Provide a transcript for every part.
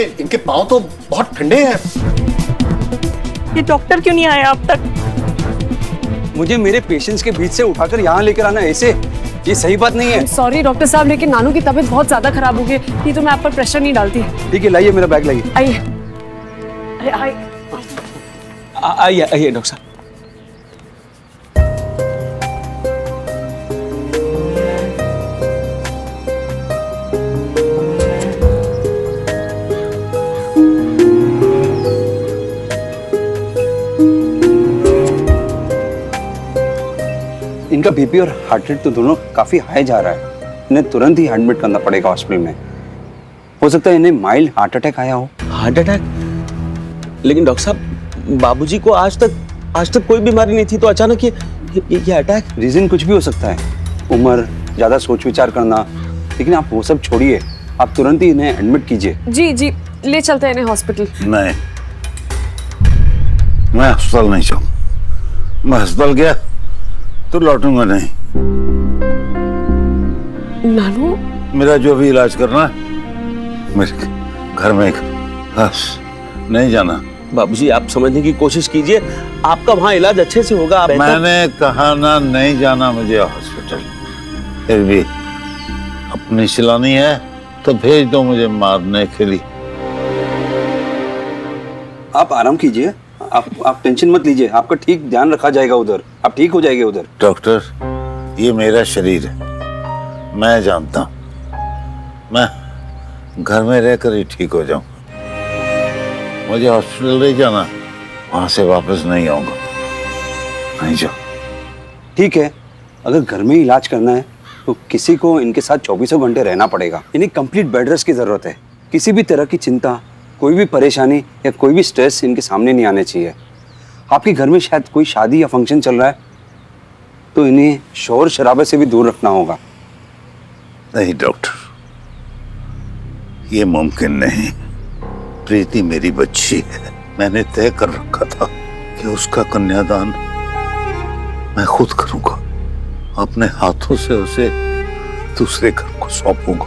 इनके पाँव तो बहुत ठंडे हैं। ये डॉक्टर क्यों नहीं आया अब तक? मुझे मेरे पेशेंट्स के बीच से उठाकर यहाँ लेकर आना ऐसे, ये सही बात नहीं है। सॉरी डॉक्टर साहब, लेकिन नानू की तबीयत बहुत ज्यादा खराब हो गई। ये तो मैं आप पर प्रेशर नहीं डालती। ठीक है, लाइए मेरा बैग लाइए। आइए। अरे आइए। आइए आइए डॉक्टर साहब। इनका बीपी और हार्ट रेट तो दोनों काफी हाई जा रहा है। इन्हें तुरंत ही एडमिट करना पड़ेगा हॉस्पिटल में। हो सकता है इन्हें माइल्ड हार्ट अटैक आया हो। Heart attack? लेकिन डॉक्टर साहब, बाबूजी को आज तक कोई बीमारी नहीं थी, तो अचानक ये अटैक? रीजन कुछ भी हो सकता है, उम्र, ज्यादा सोच विचार करना। लेकिन आप वो सब छोड़िए, आप तुरंत ही इन्हें एडमिट कीजिए। जी जी, ले चलते हैं इन्हें हॉस्पिटल। नहीं, मैं अस्पताल नहीं जाऊँ। मैं अस्पताल गया तो लौटूंगा नहीं। नानू, मेरा जो भी इलाज करना है मेरे घर में बस, नहीं जाना। बाबूजी, आप समझने की कोशिश कीजिए, आपका वहाँ इलाज अच्छे से होगा। मैंने कहा ना, नहीं जाना मुझे हॉस्पिटल। फिर भी अपनी चिल्लानी है तो भेज दो मुझे मारने के लिए। आप आराम कीजिए, आप टेंशन मत लीजिए, आपका ठीक ध्यान रखा जाएगा उधर, आप ठीक हो जाएंगे उधर। डॉक्टर, ये मेरा शरीर है, मैं जानता हूँ। मैं घर में रहकर ही ठीक हो जाऊं। मुझे हॉस्पिटल नहीं जाना, वहां से वापस नहीं आऊंगा। नहीं जाओ। ठीक है, अगर घर में ही इलाज करना है तो किसी को इनके साथ 24 घंटे रहना पड़ेगा। इन्हें कंप्लीट बेड रेस्ट की जरूरत है। किसी भी तरह की चिंता, कोई भी परेशानी या कोई भी स्ट्रेस इनके सामने नहीं आने चाहिए। आपके घर में शायद कोई शादी या फंक्शन चल रहा है, तो इन्हें शोर शराबे से भी दूर रखना होगा। नहीं डॉक्टर, ये मुमकिन नहीं। प्रीति मेरी बच्ची है। मैंने तय कर रखा था कि उसका कन्यादान मैं खुद करूंगा। अपने हाथों से उसे दूसरे घर को सौंपूंगा।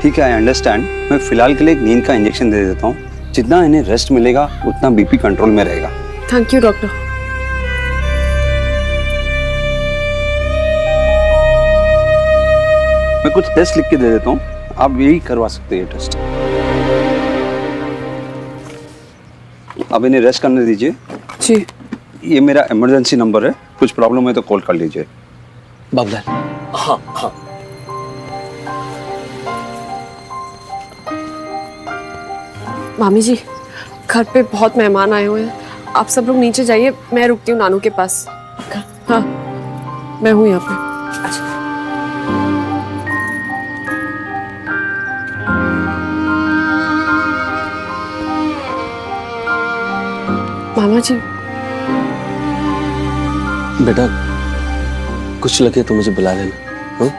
ठीक है, आई अंडरस्टैंड। मैं फिलहाल के लिए एक नींद का इंजेक्शन दे देता हूँ। जितना इन्हें रेस्ट मिलेगा उतना बीपी कंट्रोल में रहेगा। Thank you doctor. मैं कुछ टेस्ट लिख के दे देता हूँ, आप यही करवा सकते हैं टेस्ट। अब इन्हें रेस्ट करने दीजिए। जी। ये मेरा इमरजेंसी नंबर है, कुछ प्रॉब्लम है तो कॉल कर लीजिए। बाबूलाल। हाँ हाँ। मामी जी, घर पे बहुत मेहमान आए हुए हैं, आप सब लोग नीचे जाइए, मैं रुकती हूँ नानू के पास। हाँ, मैं हूँ यहाँ पे। मामा जी। बेटा, कुछ लगे तो मुझे बुला लेना। हाँ?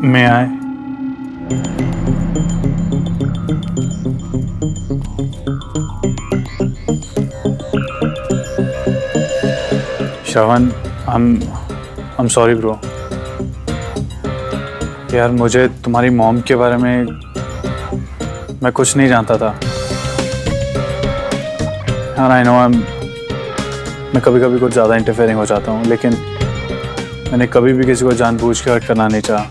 मैं आए। श्रवण, I'm sorry ब्रो। यार, मुझे तुम्हारी मॉम के बारे में मैं कुछ नहीं जानता था। यार आई नो मैं कभी कभी कुछ ज़्यादा इंटरफेयरिंग हो जाता हूँ, लेकिन मैंने कभी भी किसी को जानबूझ के हर्ट करना नहीं चाहा।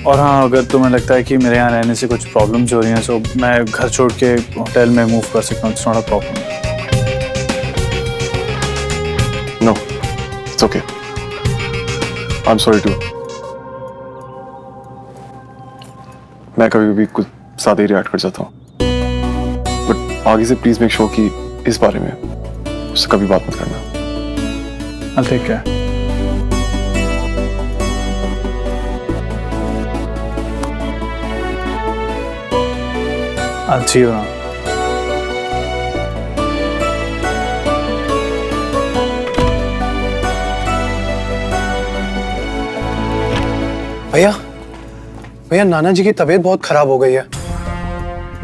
और हाँ, अगर तुम्हें लगता है कि मेरे यहाँ रहने से कुछ प्रॉब्लम्स हो रही हैं, तो मैं घर छोड़ के होटल में मूव कर सकता हूँ। It's not a problem. No, it's okay. I am sorry too. मैं कभी कभी कुछ ज़्यादा ही रिएक्ट कर जाता हूँ, बट आगे से प्लीज मेक श्योर कि इस बारे में उससे कभी बात मत करना। I'll take care. I'll see you around. भैया भैया नाना जी की तबीयत बहुत खराब हो गई है।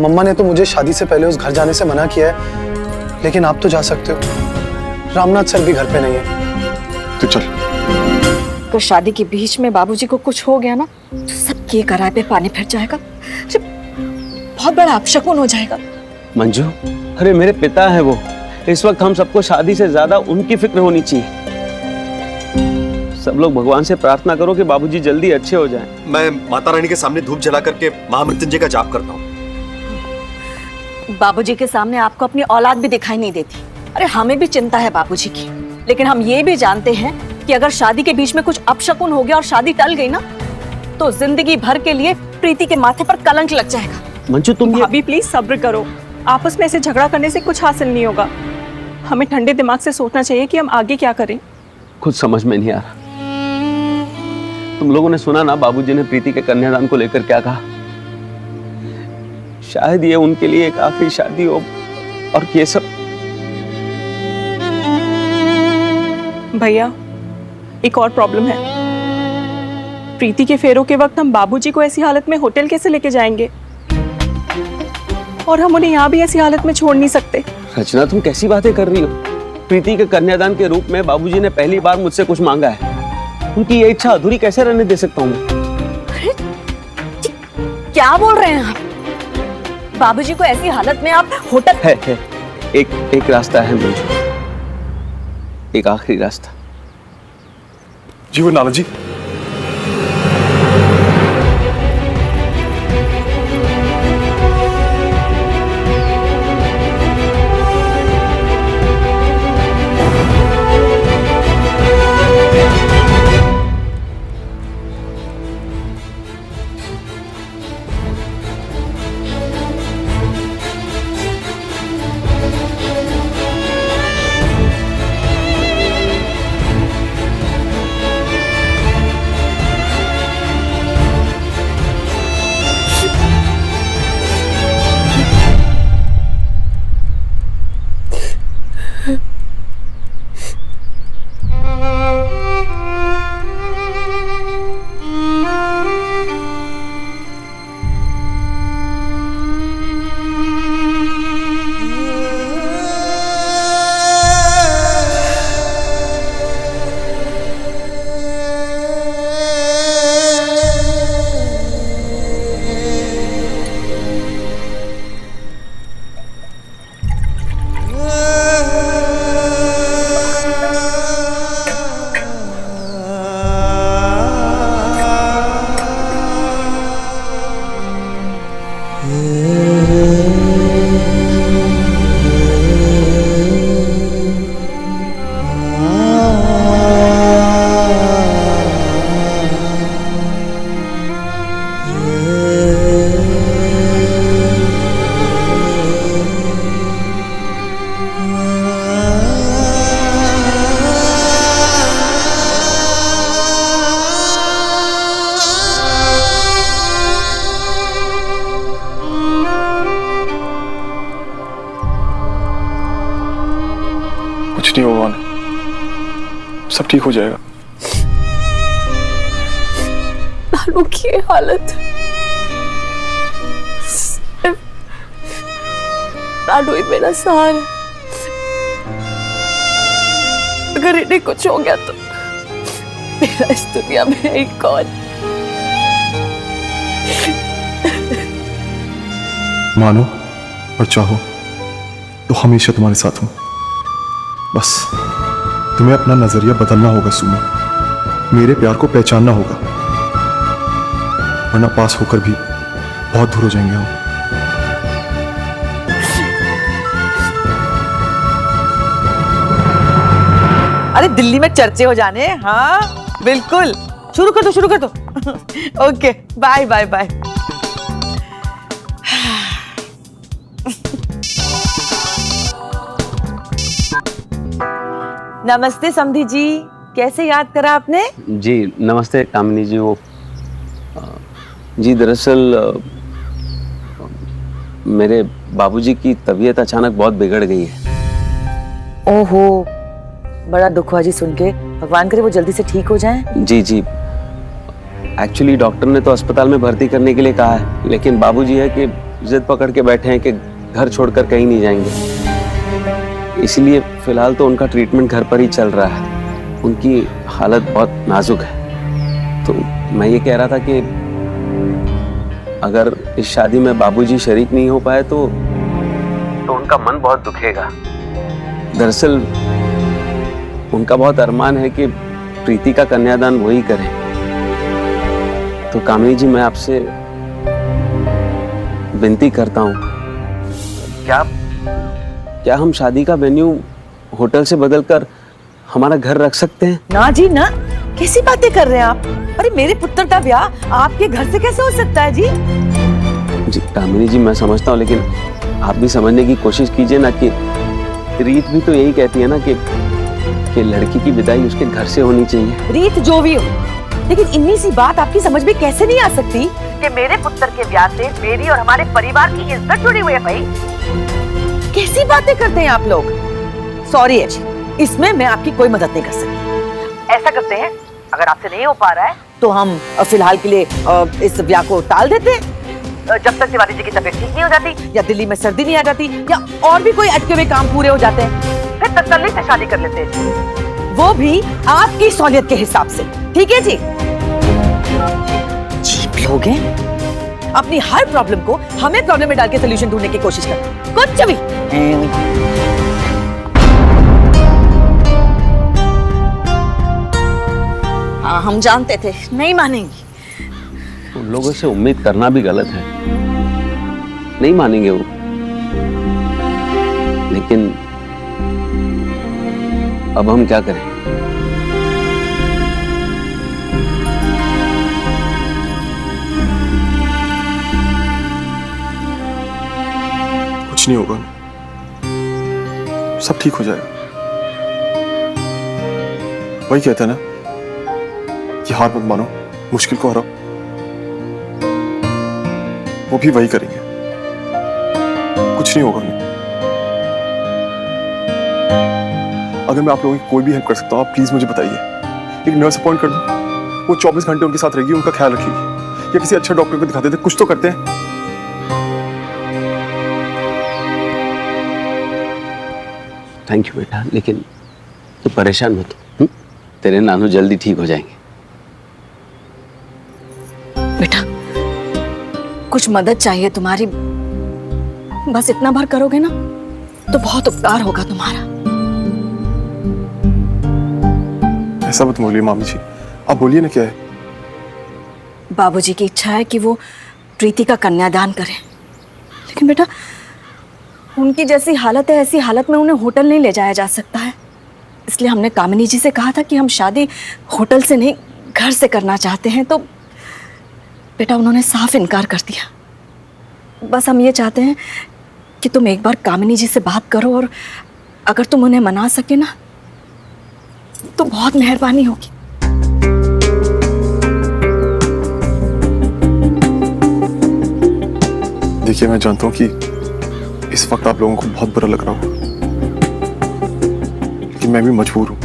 मम्मा ने तो मुझे शादी से पहले उस घर जाने से मना किया है, लेकिन आप तो जा सकते हो। रामनाथ सर भी घर पे नहीं है। तू चल। अगर शादी के बीच में बाबूजी को कुछ हो गया ना तो सबके कराए पे पानी फिर जाएगा, बहुत बड़ा अपशकुन हो जाएगा। मंजू, अरे मेरे पिता है वो। इस वक्त हम सबको शादी से ज्यादा उनकी फिक्र होनी चाहिए। सब लोग भगवान से प्रार्थना करो कि बाबूजी जल्दी अच्छे हो जाएं। मैं माता रानी के सामने धूप जला करके महामृत्युंजय का जाप करता हूँ। बाबूजी के सामने आपको अपनी औलाद भी दिखाई नहीं देती। अरे हमें भी चिंता है बाबूजी की, लेकिन हम ये भी जानते हैं कि अगर शादी के बीच में कुछ अपशकुन हो गया और शादी टल गई ना तो जिंदगी भर के लिए प्रीति के माथे पर कलंक लग जाएगा। मंजू तुम भाभी प्लीज सब्र करो। आपस में ऐसे झगड़ा करने से कुछ हासिल नहीं होगा। हमें ठंडे दिमाग से सोचना चाहिए कि हम आगे क्या करें। खुद समझ में नहीं आ रहा। तुम लोगों ने सुना ना बाबूजी ने प्रीति के कन्यादान को लेकर क्या कहा। शायद ये उनके लिए एक आखिरी शादी हो और ये सब। भैया एक और प्रॉब्लम है। प्रीति के फेरों के वक्त हम बाबूजी को ऐसी हालत में होटल कैसे लेके जाएंगे, और हम उन्हें यहाँ भी ऐसी हालत में छोड़ नहीं सकते। रचना तुम कैसी बातें कर रही हो। प्रीति के कन्यादान के रूप में बाबूजी ने पहली बार मुझसे कुछ मांगा है। उनकी ये इच्छा अधूरी कैसे रहने दे सकता हूँ? क्या बोल रहे हैं आप? बाबूजी को ऐसी हालत में आप होटल है। एक रास्ता है मंजू, एक आखिरी रास्ता। जी वो नाना जी। कुछ नहीं होगा, सब ठीक हो जाएगा। नानू की ये हालत, नानू ही मेरा सहारा है। अगर इन्हें कुछ हो गया तो मेरा इस दुनिया में है कौन? मानो और चाहो तो हमेशा तुम्हारे साथ हूं। बस तुम्हें अपना नजरिया बदलना होगा सुमो, मेरे प्यार को पहचानना होगा, वरना पास होकर भी बहुत दूर हो जाएंगे हम। अरे दिल्ली में चर्चे हो जाने। हाँ बिल्कुल, शुरू कर दो ओके बाय बाय बाय। नमस्ते समधी जी, कैसे याद करा आपने? जी नमस्ते कामिनी जी। वो जी दरअसल मेरे बाबूजी की तबीयत अचानक बहुत बिगड़ गई है। ओहो, बड़ा दुख हुआ जी सुन के। भगवान करे वो जल्दी से ठीक हो जाएं। जी एक्चुअली डॉक्टर ने तो अस्पताल में भर्ती करने के लिए कहा है, लेकिन बाबूजी है कि जिद पकड़ के बैठे हैं कि घर छोड़कर कहीं नहीं जाएंगे। इसलिए फिलहाल तो उनका ट्रीटमेंट घर पर ही चल रहा है। उनकी हालत बहुत नाजुक है। तो मैं ये कह रहा था कि अगर इस शादी में बाबूजी शरीक नहीं हो पाए तो उनका मन बहुत दुखेगा। दरअसल उनका बहुत अरमान है कि प्रीति का कन्यादान वही करें। तो कामिनी जी, मैं आपसे विनती करता हूँ, क्या हम शादी का वेन्यू होटल से बदलकर हमारा घर रख सकते हैं? ना जी ना, कैसी बातें कर रहे हैं आप? अरे मेरे पुत्र का ब्याह आपके घर से कैसे हो सकता है जी? जी कामिनी जी, मैं समझता हूँ, लेकिन आप भी समझने की कोशिश कीजिए ना कि रीत भी तो यही कहती है ना कि लड़की की विदाई उसके घर से होनी चाहिए। रीत जो भी हो, लेकिन इतनी सी बात आपकी समझ में कैसे नहीं आ सकती कि मेरे पुत्र के ब्याह से मेरी और हमारे परिवार की इज्जत जुड़ी हुई है भाई। कैसी बातें करते हैं आप लोग? सॉरी है जी, इसमें मैं आपकी कोई मदद नहीं कर सकती। ऐसा करते हैं, अगर आपसे नहीं हो पा रहा है तो हम फिलहाल के लिए इस ब्याह को टाल देते हैं, जब तक तिवारी जी की तबीयत ठीक नहीं हो जाती, या दिल्ली में सर्दी नहीं आ जाती, या और भी कोई अटके हुए काम पूरे हो जाते हैं, फिर तसल्ली से शादी कर लेते हैं, वो भी आपकी सहूलियत के हिसाब से। ठीक है जी? चीप लोग हैं, अपनी हर प्रॉब्लम को हमें प्रॉब्लम में डाल के सोल्यूशन ढूंढने की कोशिश करते हैं। कुछ भी हम जानते थे नहीं मानेंगी। उन लोगों से उम्मीद करना भी गलत है, नहीं मानेंगे वो। लेकिन अब हम क्या करें? कुछ नहीं होगा, सब ठीक हो जाएगा। वही कहता है ना कि हार मत मानो, मुश्किल को हराओ। वो भी वही करेंगे, कुछ नहीं होगा उन्हें। अगर मैं आप लोगों की कोई भी हेल्प कर सकता हूँ, आप प्लीज मुझे बताइए। एक नर्स अपॉइंट कर दो, वो 24 घंटे उनके साथ रहेगी, उनका ख्याल रखेगी, या किसी अच्छे डॉक्टर को दिखा देते, कुछ तो करते हैं। थैंक यू बेटा, लेकिन तू परेशान मत हो, तेरे नानू जल्दी ठीक हो जाएंगे। बेटा, कुछ मदद चाहिए तुम्हारी, बस इतना भर करोगे ना तो बहुत उपकार होगा तुम्हारा। ऐसा मत बोलिए मामी जी, आप बोलिए ना क्या है। बाबूजी की इच्छा है कि वो प्रीति का कन्यादान करें, लेकिन बेटा उनकी जैसी हालत है, ऐसी हालत में उन्हें होटल नहीं ले जाया जा सकता है। इसलिए हमने कामिनी जी से कहा था कि हम शादी होटल से नहीं घर से करना चाहते हैं, तो बेटा उन्होंने साफ इनकार कर दिया। बस हम ये चाहते हैं कि तुम एक बार कामिनी जी से बात करो, और अगर तुम उन्हें मना सके ना तो बहुत मेहरबानी होगी। देखिए, मैं जानता हूँ कि इस वक्त आप लोगों को बहुत बुरा लग रहा होगा, लेकिन मैं भी मजबूर हूं।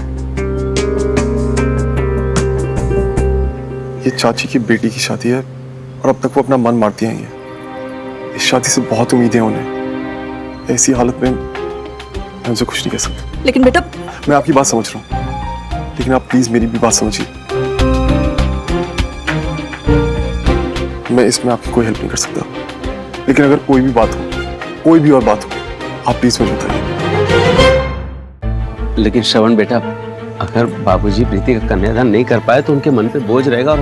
ये चाची की बेटी की शादी है और अब तक वो अपना मन मारती आई है। इस शादी से बहुत उम्मीदें उन्हें। ऐसी हालत में मैं उनसे कुछ नहीं कह सकता। लेकिन बेटा, मैं आपकी बात समझ रहा हूँ, लेकिन आप प्लीज मेरी भी बात समझिए। मैं इसमें आपकी कोई हेल्प नहीं कर सकता, लेकिन अगर कोई भी बात हो, कोई भी और बात हो, आप प्लीज मुझे बताइए। लेकिन श्रवण बेटा, अगर बाबूजी प्रीति का कन्यादान नहीं कर पाए तो उनके मन पे बोझ रहेगा, और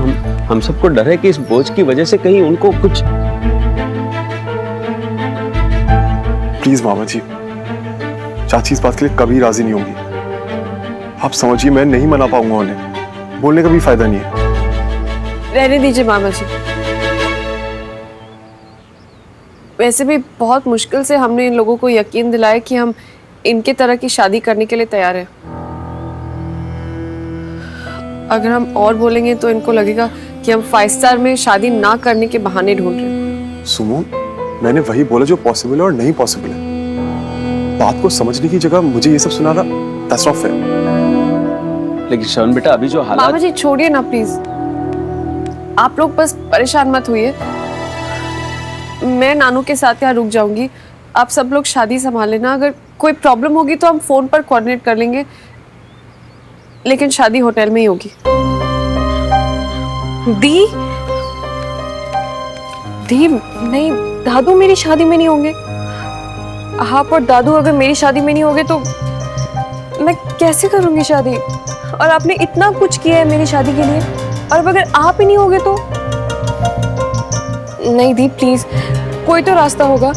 हम सबको डर है कि इस बोझ की वजह से कहीं उनको कुछ। प्लीज मामा जी, चाची इस बात के लिए कभी राजी नहीं होंगी। आप समझिए, मैं नहीं मना पाऊंगा उन्हें, बोलने का भी फायदा नहीं है। रहने दीजिए मामा जी। वैसे भी बहुत मुश्किल से हमने इन लोगों को यकीन दिलाया कि हम इनके तरह की शादी करने के लिए तैयार हैं। अगर हम और बोलेंगे तो इनको लगेगा कि हम 5 स्टार में शादी ना करने के बहाने ढूंढ रहे हैं। सुमो, मैंने वही बोला जो पॉसिबल है और नहीं पॉसिबल है। बात को समझने की जगह मुझे ये सब सुनाना दैट्स नॉट फेयर। लेकिन श्रवण बेटा, अभी जो हालात। मामा जी छोड़िए ना प्लीज। आप लोग बस परेशान मत होइए, मैं नानू के साथ यहाँ रुक जाऊंगी। आप सब लोग शादी संभाल लेना, अगर कोई प्रॉब्लम होगी तो हम फोन पर कोऑर्डिनेट कर लेंगे, लेकिन शादी होटल में ही होगी। दी नहीं, दादू मेरी शादी में नहीं होंगे। आप और दादू अगर मेरी शादी में नहीं होंगे तो मैं कैसे करूंगी शादी? और आपने इतना कुछ किया है मेरी शादी के लिए, और अब अगर आप ही नहीं होगे तो? नहीं दी प्लीज, कोई तो रास्ता होगा।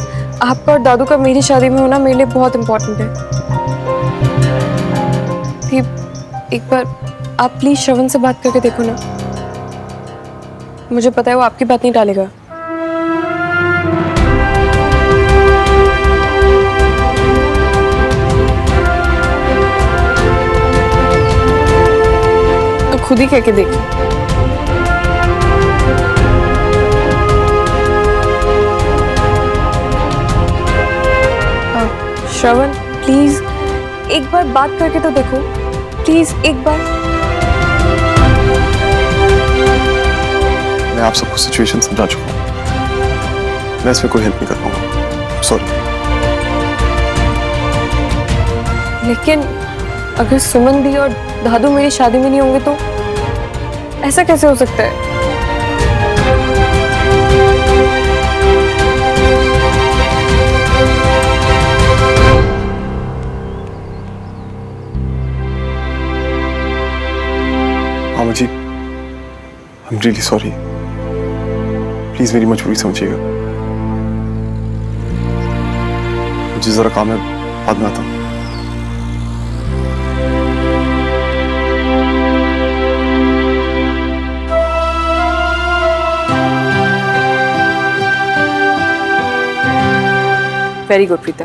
आपका और दादू का मेरी शादी में होना मेरे लिए बहुत इम्पोर्टेंट है। दी, एक बार आप प्लीज श्रवण से बात करके देखो ना, मुझे पता है वो आपकी बात नहीं टालेगा। तो खुद ही कह के देखिए। श्रवण प्लीज एक बार बात करके तो देखो, प्लीज एक बार। मैं आप सबको सिचुएशन समझा चुका हूँ, मैं इसमें कोई हेल्प नहीं कर पाऊंगा, सॉरी। लेकिन अगर सुमन दी और दादू मेरी शादी में नहीं होंगे तो ऐसा कैसे हो सकता है? मामा जी, I am really sorry, please मेरी मजबूरी समझिएगा। मुझे जरा काम है, बाद में आता हूँ। वेरी गुड प्रीता,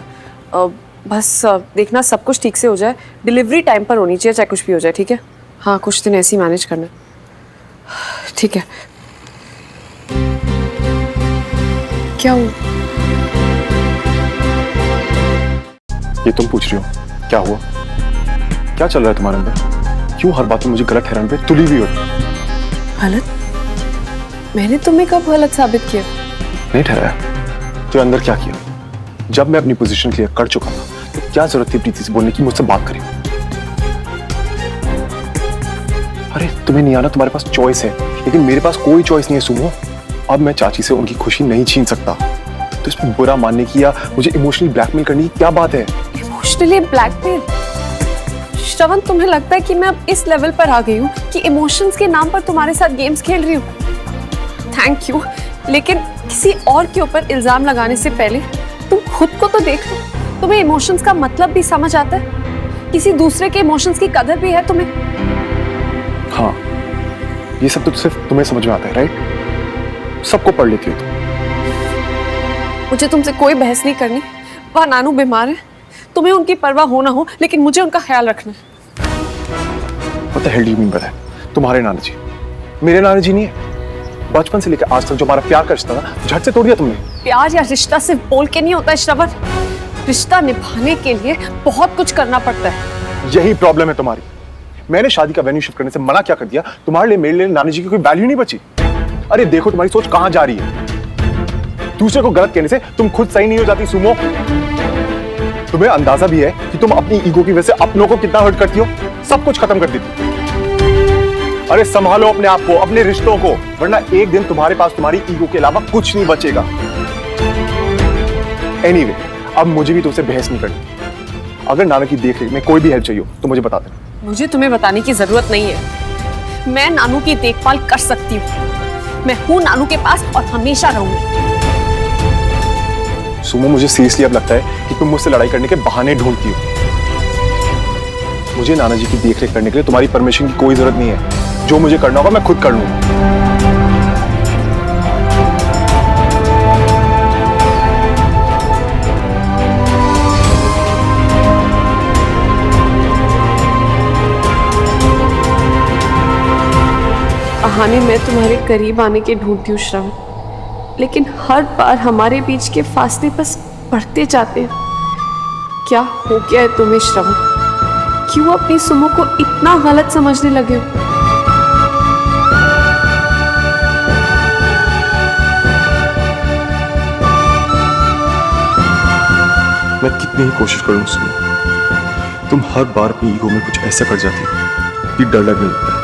बस देखना सब कुछ ठीक से हो जाए, डिलीवरी टाइम पर होनी चाहिए चाहे कुछ भी हो जाए, ठीक है? हाँ, कुछ दिन ऐसे ही मैनेज करना, ठीक है? क्या हुआ? ये तुम पूछ रही हो क्या हुआ? क्या चल रहा है तुम्हारे अंदर? क्यों हर बात में मुझे गलत ठहराने पे तुली हुई हो? गलत? मैंने तुम्हें कब गलत साबित किया? नहीं ठहराया तो अंदर क्या किया? जब मैं अपनी पोजीशन क्लियर कर चुका था तो क्या जरूरत थी प्रीति से बोलने की, मुझसे बात करी? अरे तुम्हें नहीं आना, तुम्हारे पास चॉइस है, लेकिन मेरे पास कोई चॉइस नहीं है सुमो। अब मैं चाची से उनकी खुशी नहीं छीन सकता, तो इसमें बुरा मानने की या मुझे इमोशनली ब्लैकमेल करने की क्या बात है? Emotionally blackmail? श्रवण, तुम्हें लगता है कि मैं अब इस लेवल पर आ गई हूँ कि इमोशंस के नाम पर तुम्हारे साथ गेम्स खेल रही हूँ? थैंक यू, लेकिन किसी और के ऊपर इल्जाम लगाने से पहले तुम खुद को तो देख लो। तुम्हें इमोशंस का मतलब भी समझ आता है? किसी दूसरे के इमोशंस की कदर भी है तुम्हें? हाँ, ये सब तो सिर्फ तुम्हें समझ में आता है, राइट? सबको पढ़ लेती हो तुम। मुझे तुमसे कोई बहस नहीं करनी। वहाँ नानू बीमार है, तुम्हें उनकी परवाह हो ना हो, लेकिन मुझे उनका ख्याल रखना है। What the hell do you mean by that? तुम्हारे नाना जी मेरे नाना जी नहीं है। बचपन से लेकर आज तक जो हमारा प्यार का रिश्ता था, झट से तोड़ दिया तुमने। प्यार या रिश्ता सिर्फ बोल के नहीं होता है श्रवण, रिश्ता निभाने के लिए बहुत कुछ करना पड़ता है। यही प्रॉब्लम है तुम्हारी। मैंने शादी का वेन्यू शिफ्ट करने से मना क्या कर दिया? तुम्हारे लिए मेरे लिए नानी जी की कोई वैल्यू नहीं बची। अरे देखो तुम्हारी सोच कहां जा रही है। दूसरे को गलत कहने से तुम खुद सही नहीं हो जाती सुमो। तुम्हें अंदाजा भी है कि तुम अपनी ईगो की वजह से अपनों को कितना हर्ट करती हो, सब कुछ खत्म कर देती। अरे संभालो अपने आप को, अपने रिश्तों को, वरना एक दिन तुम्हारे पास तुम्हारी ईगो के अलावा कुछ नहीं बचेगा। एनीवे, अब मुझे भी तुमसे बहस नहीं करनी। अगर नाना की देख रेख में कोई भी हेल्प चाहिए तो मुझे बता देना। मुझे तुम्हें बताने की जरूरत नहीं है। मैं नानू की देखभाल कर सकती हूँ। मैं हूँ नानू के पास और हमेशा रहूंगी। सुमो, मुझे सीरियसली अब लगता है कि तुम मुझसे लड़ाई करने के बहाने ढूंढती हो। मुझे नाना जी की देखरेख करने के लिए तुम्हारी परमिशन की कोई जरूरत नहीं है। जो मुझे करना होगा मैं खुद कर लूंगा। बहाने मैं तुम्हारे करीब आने के ढूंढती हूँ श्रवण, लेकिन हर बार हमारे बीच के फासले बस बढ़ते जाते हैं। क्या हो गया है तुम्हें श्रवण? क्यों अपनी सुमो को इतना गलत समझने लगे हो? मैं कितनी ही कोशिश कर लूं सुनो, तुम हर बार अपनी ईगो में कुछ ऐसा कर जाती हो कि डर लगने लगता है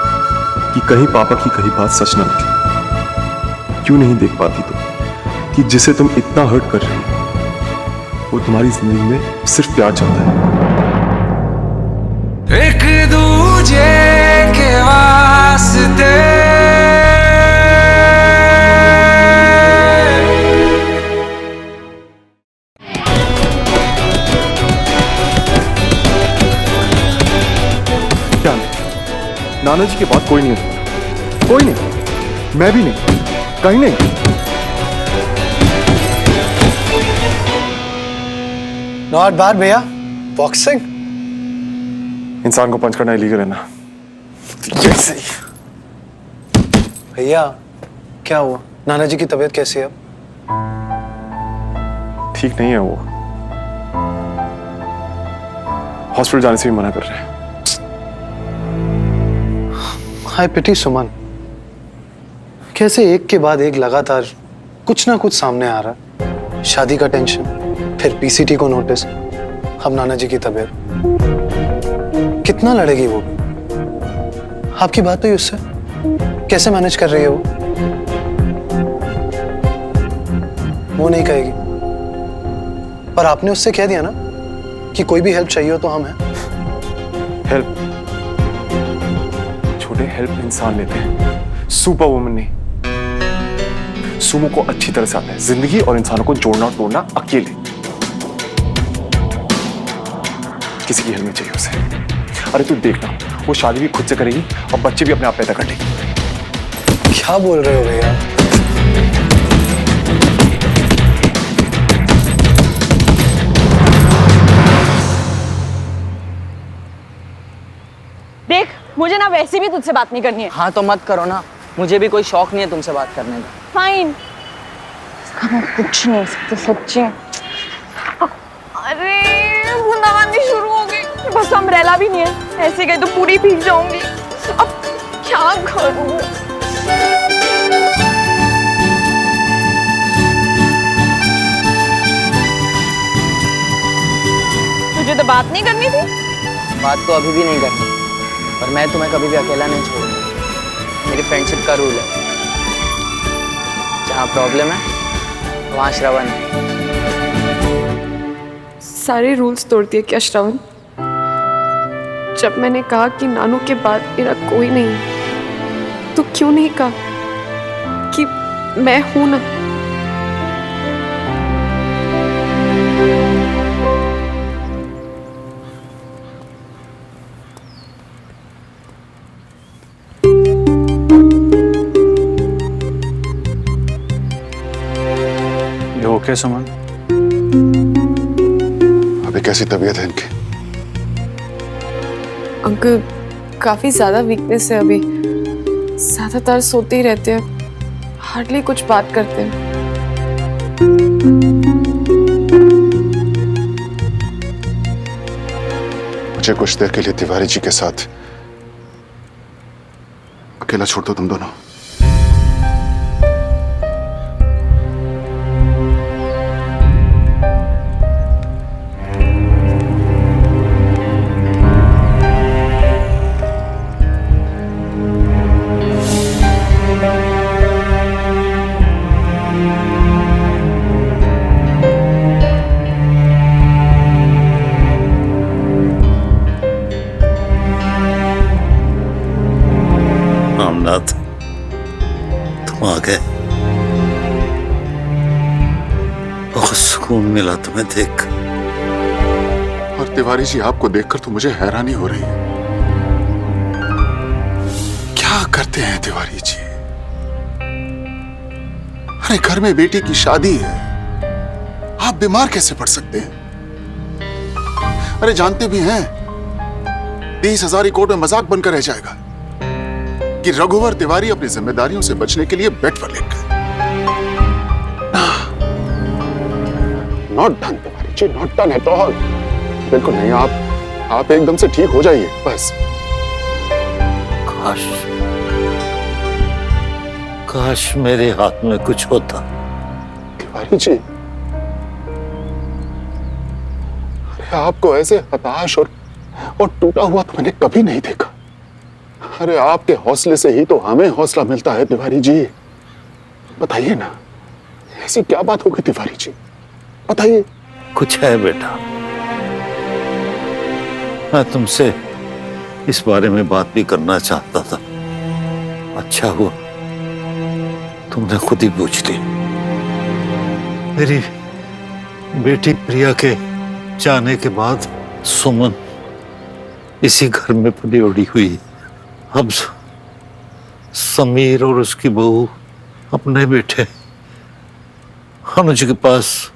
कि कहीं पापा की कही बात सच ना निकले। क्यों नहीं देख पाती तुम कि जिसे तुम इतना हर्ट कर रही हो वो तुम्हारी जिंदगी में सिर्फ प्यार चाहता है। एक दूजे के वास्ते क्या नहीं? नाना जी के बाद कोई नहीं है, कोई नहीं, मैं भी नहीं, कहीं नहीं। नॉट बैड भैया, बॉक्सिंग। इंसान को पंच करना इलीगल है ना? ये सही। भैया क्या हुआ? नाना जी की तबीयत कैसी है अब? ठीक नहीं है वो, हॉस्पिटल जाने से भी मना कर रहे हैं। हाय पिटी सुमन, कैसे एक के बाद एक लगातार कुछ ना कुछ सामने आ रहा है। शादी का टेंशन, फिर पीसीटी को नोटिस, अब नाना जी की तबीयत। कितना लड़ेगी वो? आपकी बात हुई उससे? कैसे मैनेज कर रही है वो? वो नहीं कहेगी, पर आपने उससे कह दिया ना कि कोई भी हेल्प चाहिए हो तो हम हैं। हेल्प? छोटे हेल्प इंसान लेते हैं, सुपर वुमन नहीं। सुमो को अच्छी तरह से आता है जिंदगी और इंसानों को जोड़ना तोड़ना अकेले। किसी की हेल्प नहीं चाहिए उसे। अरे तू देखना, वो शादी भी खुद से करेगी और बच्चे भी अपने आप पैदा कर लेगी। क्या बोल रहे हो भैया? देख, मुझे ना वैसे भी तुझसे बात नहीं करनी है। हाँ तो मत करो ना, मुझे भी कोई शौक नहीं है तुमसे बात करने का। फाइन। मैं कुछ नहीं सकती सच्ची। अरे बूंदाबांदी शुरू हो गई, बस अम्ब्रेला भी नहीं है, ऐसे गई तो पूरी भीग जाऊंगी। अब क्या करूं? तुझे तो बात नहीं करनी थी? बात तो अभी भी नहीं करनी, पर मैं तुम्हें कभी भी अकेला नहीं छोड़ूंगा। मेरी फ्रेंडशिप का रूल है, जहाँ प्रॉब्लम है वहाँ श्रवण है। सारे रूल्स तोड़ दिए क्या श्रवण? जब मैंने कहा कि नानू के बाद मेरा कोई नहीं है, तो क्यों नहीं कहा कि मैं हूं ना? ये ओके सुमन? अभी कैसी तबीयत है इनकी? अंकल काफी ज्यादा वीकनेस है अभी, ज्यादातर सोते ही रहते हैं, हार्डली कुछ बात करते हैं। मुझे कुछ देर के लिए तिवारी जी के साथ अकेला छोड़ दो तुम दोनों। रामनाथ, तुम आ गए। बहुत सुकून मिला तुम्हें देख। और तिवारी जी आपको देखकर तो मुझे हैरानी हो रही है। क्या करते हैं तिवारी जी? अरे घर में बेटी की शादी है, आप बीमार कैसे पड़ सकते हैं? अरे जानते भी हैं 30,000 कोर्ट में मजाक बनकर रह जाएगा कि रघुवर तिवारी अपनी जिम्मेदारियों से बचने के लिए बेड पर लेट गए। Not done Tiwari ji, not done at all. बिल्कुल नहीं, आप एकदम से ठीक हो जाइए बस। काश मेरे हाथ में कुछ होता। तिवारी जी, आपको ऐसे हताश और टूटा हुआ तो मैंने कभी नहीं देखा। अरे आपके हौसले से ही तो हमें हौसला मिलता है तिवारी जी। बताइए ना, ऐसी क्या बात हो गई तिवारी जी, बताइए। कुछ है बेटा, मैं तुमसे इस बारे में बात भी करना चाहता था। अच्छा हुआ तुमने खुद ही पूछ ली। मेरी बेटी प्रिया के जाने के बाद सुमन इसी घर में पली उड़ी हुई। अब समीर और उसकी बहू अपने बेटे अनुज के पास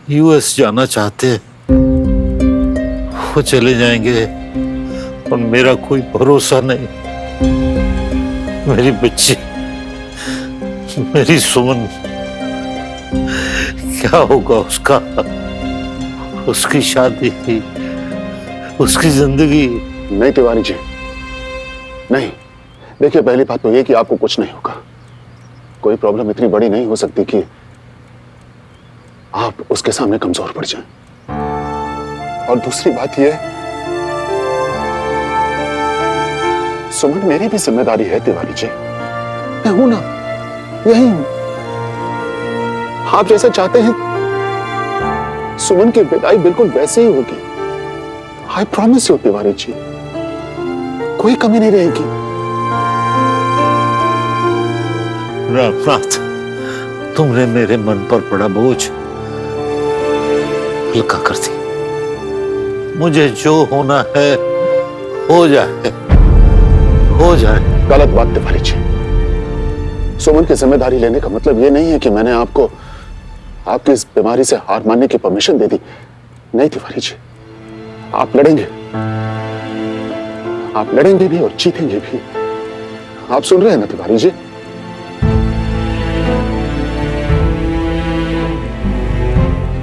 यूएस जाना चाहते हैं। वो चले जाएंगे और मेरा कोई भरोसा नहीं। मेरी बच्ची, मेरी सुमन, क्या होगा उसका? उसकी शादी, उसकी जिंदगी। नहीं तिवारी जी, नहीं। देखिए, पहली बात तो ये कि आपको कुछ नहीं होगा। कोई प्रॉब्लम इतनी बड़ी नहीं हो सकती कि आप उसके सामने कमजोर पड़ जाएं। और दूसरी बात यह, सुमन मेरी भी जिम्मेदारी है तिवारी जी। मैं हूं ना, यही हूं। आप जैसा चाहते हैं सुमन की विदाई बिल्कुल वैसे ही होगी। I promise you Tiwari ji, कोई कमी नहीं रहेगी। रामनाथ, तुमने मेरे मन पर पड़ा बोझ हल्का कर दी। मुझे जो होना है हो जाए, हो जाए। गलत बात तिवारी जी। सुमन की जिम्मेदारी लेने का मतलब यह नहीं है कि मैंने आपको आपकी इस बीमारी से हार मानने की परमिशन दे दी। नहीं तिवारी जी, आप लड़ेंगे, आप लड़ेंगे भी और जीतेंगे भी। आप सुन रहे हैं ना तिवारी जी?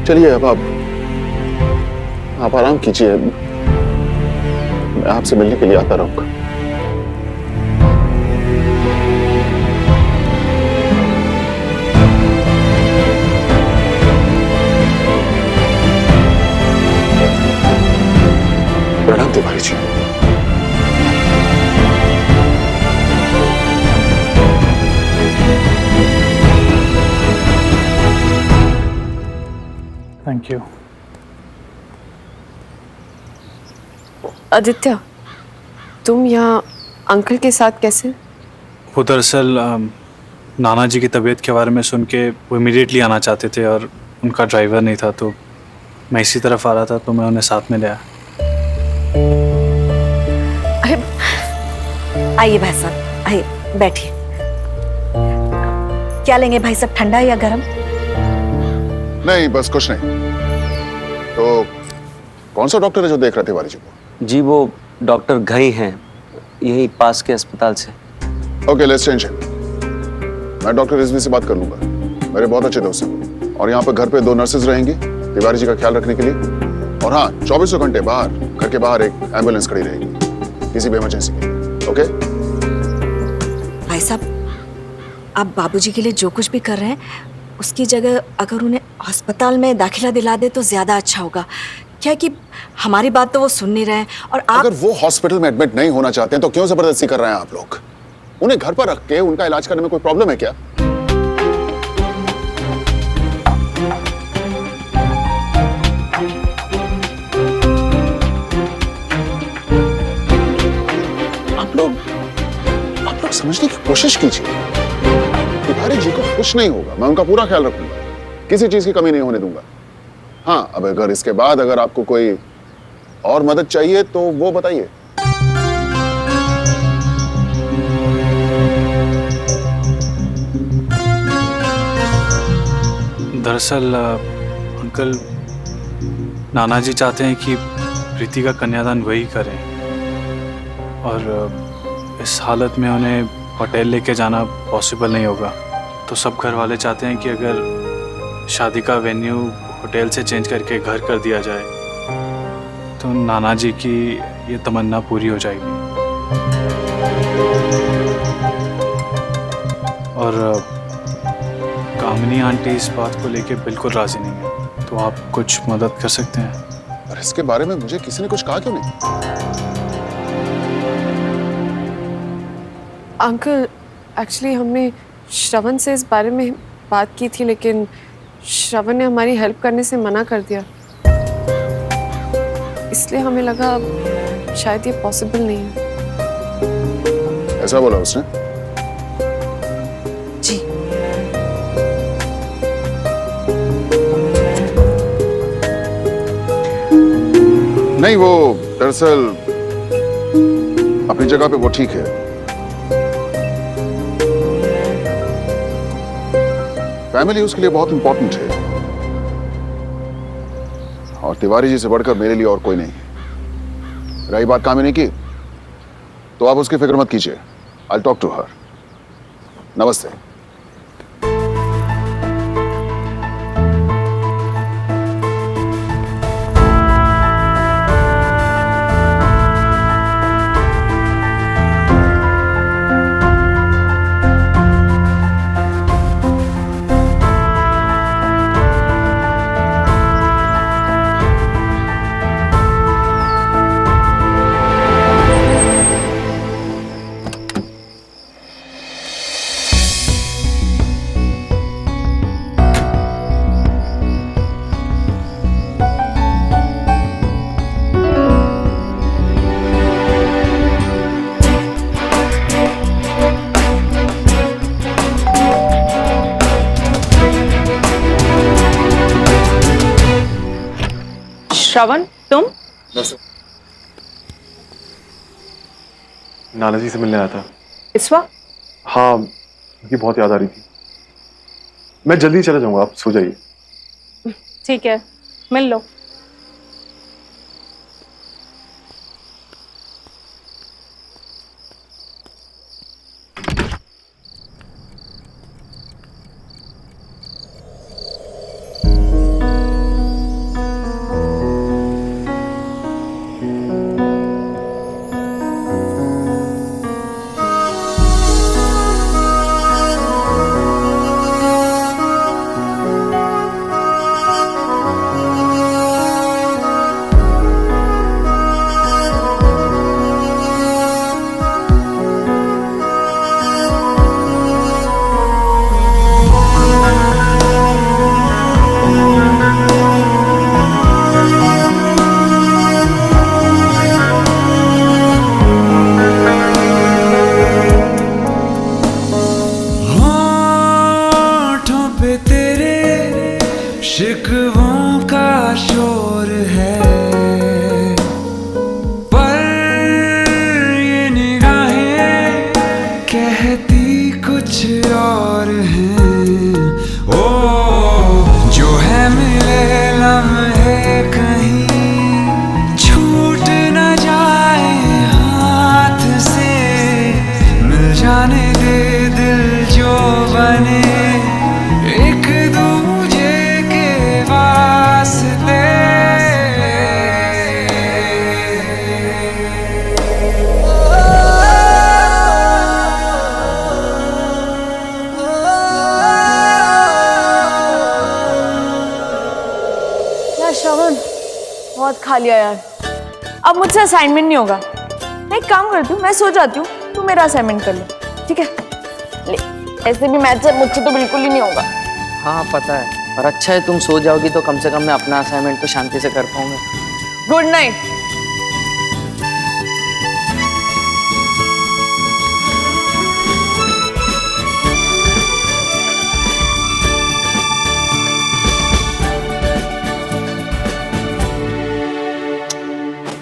चलिए, अब आप आराम कीजिए। मैं आपसे मिलने के लिए आता रहूंगा। प्रणाम तिवारी जी। Thank you. आदित्य, तुम यहाँ अंकल के साथ कैसे? वो दरअसल नाना जी की तबीयत के बारे में सुन के वो इमीडिएटली आना चाहते थे और उनका ड्राइवर नहीं था, तो मैं इसी तरफ आ रहा था, तो मैं उन्हें साथ में ले आया। आइए भाई साहब, आइए बैठिए। क्या लेंगे भाई साहब, ठंडा या गरम? नहीं, बस कुछ नहीं। तो कौन सा डॉक्टर है जो देख रहे थे तिवारी जी को? जी, वो डॉक्टर घई हैं, यही पास के अस्पताल से। Okay, let's change it. मैं डॉक्टर रिजवी से बात कर लूंगा, मेरे बहुत अच्छे दोस्त हैं। और यहाँ पर घर पे 2 नर्सेज रहेंगी तिवारी जी का ख्याल रखने के लिए। और हाँ, 24 घंटे बाहर, घर के बाहर एक एम्बुलेंस खड़ी रहेगी किसी भी इमरजेंसी के लिए। ओके भाई साहब, आप बाबूजी के लिए जो कुछ भी कर रहे हैं, उसकी जगह अगर उन्हें अस्पताल में दाखिला दिला दे तो ज्यादा अच्छा होगा। क्या कि हमारी बात तो वो सुन नहीं रहे हैं, और आप अगर वो हॉस्पिटल में एडमिट नहीं होना चाहते हैं तो क्यों जबरदस्ती कर रहे हैं आप लोग? उन्हें घर पर रख के उनका इलाज करने में कोई प्रॉब्लम है क्या? आप लोग समझने की कोशिश कीजिए। तिवारी जी को कुछ नहीं होगा, मैं उनका पूरा ख्याल रखूंगा, किसी चीज की कमी नहीं होने दूंगा। हाँ, अब अगर इसके बाद अगर आपको कोई और मदद चाहिए तो वो बताइए। दरअसल अंकल, नाना जी चाहते हैं कि प्रीति का कन्यादान वही करें, और इस हालत में उन्हें होटल लेके जाना पॉसिबल नहीं होगा। तो सब घर वाले चाहते हैं कि अगर शादी का वेन्यू होटल से चेंज करके घर कर दिया जाए तो नाना जी की ये तमन्ना पूरी हो जाएगी। और कामिनी आंटी इस बात को लेके बिल्कुल राजी नहीं है, तो आप कुछ मदद कर सकते हैं? इसके बारे में मुझे किसी ने कुछ कहा क्यों नहीं? अंकल, एक्चुअली हमने श्रवण से इस बारे में बात की थी, लेकिन श्रवण ने हमारी हेल्प करने से मना कर दिया। इसलिए हमें लगा शायद ये पॉसिबल नहीं है। ऐसा बोला उसने? जी। नहीं, वो दरअसल अपनी जगह पे वो ठीक है। फैमिली उसके लिए बहुत इंपॉर्टेंट है, और तिवारी जी से बढ़कर मेरे लिए और कोई नहीं है। रही बात कामिनी की, तो आप उसकी फिक्र मत कीजिए। I'll talk to her. नमस्ते। श्रवण, तुम? नाना जी से मिलने आया था। इस वक्त? हाँ, उनकी बहुत याद आ रही थी। मैं जल्दी चला जाऊंगा, आप सो जाइए। ठीक है, मिल लो। शिकवों का शोर है, पर ये निगाहें कहती कुछ और हैं। ओ जो है मिले लम्हे कहीं छूट न जाए हाथ से, मिल जाने दे दिल जो बने एक दूजे के वास्ते। यार श्रवण, बहुत खा लिया यार, अब मुझसे असाइनमेंट नहीं होगा। मैं एक काम करती हूँ, मैं सो जाती हूँ, तू मेरा असाइनमेंट कर ले, ठीक है? ले, ऐसे भी मैथ से मुझसे तो बिल्कुल ही नहीं होगा। हाँ पता है, पर अच्छा है तुम सो जाओगी तो कम से कम मैं अपना असाइनमेंट तो शांति से कर पाऊंगा। Good night.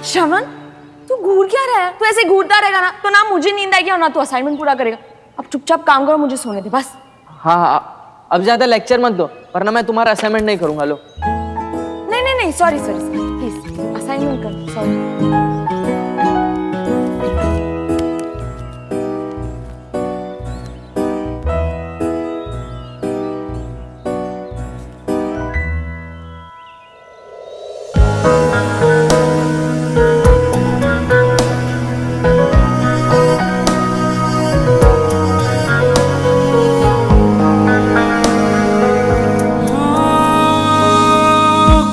श्रवण, तू घूर क्या रहा है? तू ऐसे घूरता रहेगा ना तो ना मुझे नींद आएगी और ना तू असाइनमेंट पूरा करेगा। अब चुपचाप काम करो, मुझे सोने दे बस। हाँ हाँ, अब ज्यादा लेक्चर मत दो वरना मैं तुम्हारा असाइनमेंट नहीं करूंगा। लो नहीं नहीं नहीं, सॉरी सॉरी प्लीज, असाइनमेंट कर, सॉरी।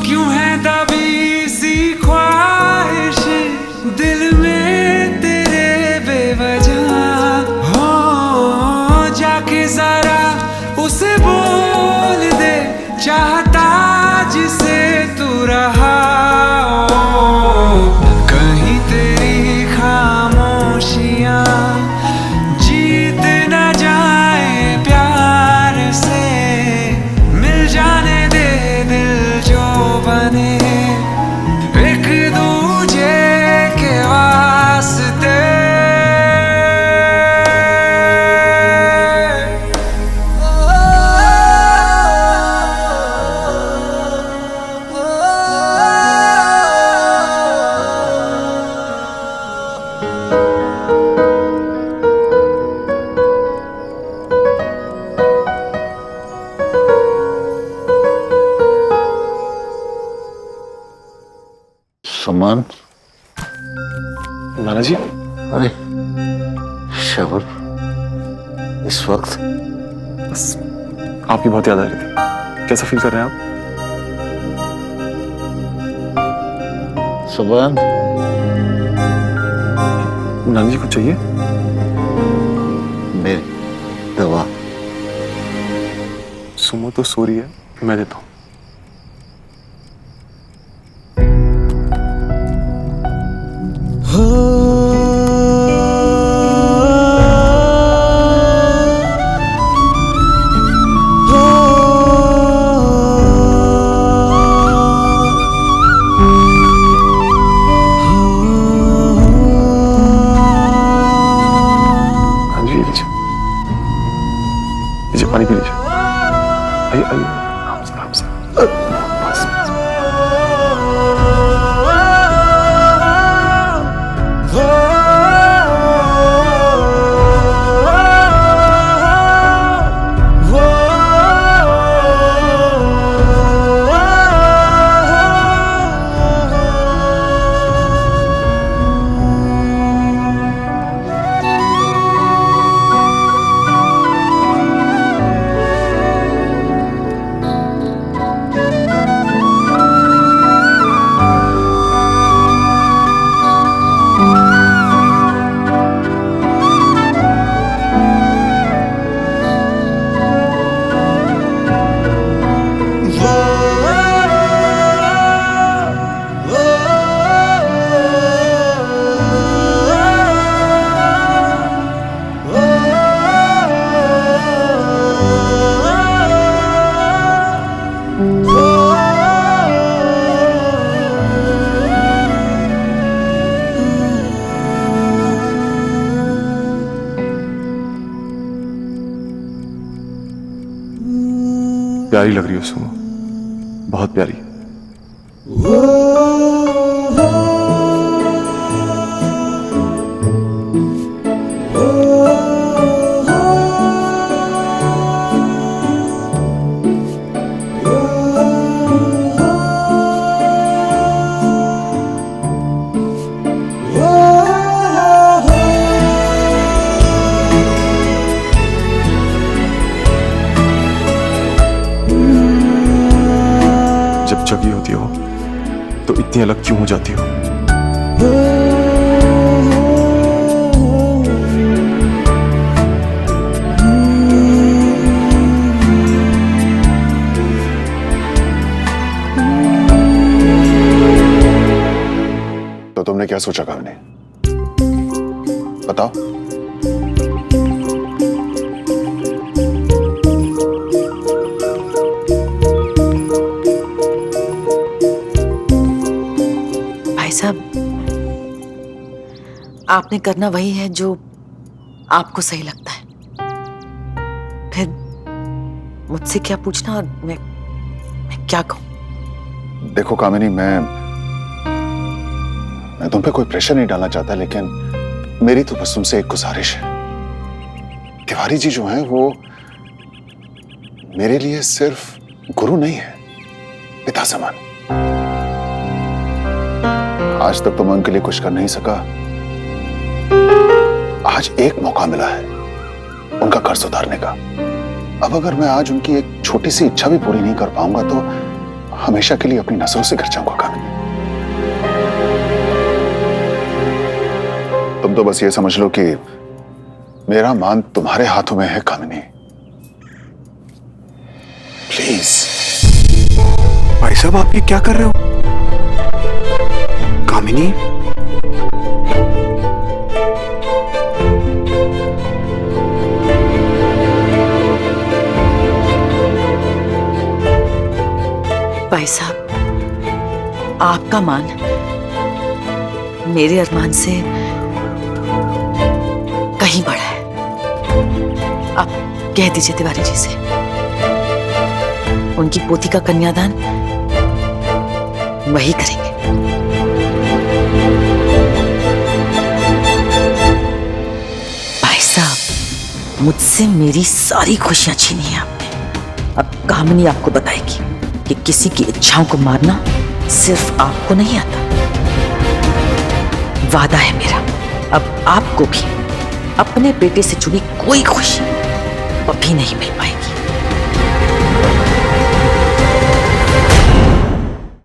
क्यों है दबी सी अमन, नाना जी। अरे शबर, इस वक्त? बस आपकी बहुत याद आ रही थी। कैसा फील कर रहे हैं आप? सुबह नाना जी कुछ चाहिए? मेरी दवा। सुमो तो सो रही है, मैं देता हूँ। पानी पी लीजिए। आइए आइए, आराम से आराम से। बस बस। प्यारी लग रही हो सुमो, बहुत प्यारी। जब जगी होती हो तो इतनी अलग क्यों हो जाती हो? तो तुमने क्या सोचा कामनी? बताओ। साहब, आपने करना वही है जो आपको सही लगता है। फिर मुझसे क्या पूछना और मैं क्या कहूं? देखो कामिनी, मैं तुम पे कोई प्रेशर नहीं डालना चाहता, लेकिन मेरी तो बस तुमसे एक गुजारिश है। तिवारी जी जो हैं वो मेरे लिए सिर्फ गुरु नहीं है, पिता समान। आज तक तो मैं उनके लिए कुछ कर नहीं सका। आज एक मौका मिला है उनका कर्ज उतारने का। अब अगर मैं आज उनकी एक छोटी सी इच्छा भी पूरी नहीं कर पाऊंगा तो हमेशा के लिए अपनी नजरों से गिर जाऊंगा कामिनी। तुम तो बस ये समझ लो कि मेरा मान तुम्हारे हाथों में है कामिनी। प्लीज। भाई साहब, आप ये क्या कर रहे हो? कामिनी, भाई साहब, आपका मान मेरे अरमान से कहीं बड़ा है। आप कह दीजिए तिवारी जी से, उनकी पोती का कन्यादान वही करेंगे। भाई साहब, मुझसे मेरी सारी खुशियां छीनी है आपने। अब कामिनी आपको बताएगी कि किसी की इच्छाओं को मारना सिर्फ आपको नहीं आता, वादा है मेरा, अब आपको भी अपने बेटे से जुड़ी कोई खुशी कभी नहीं मिल पाएगी।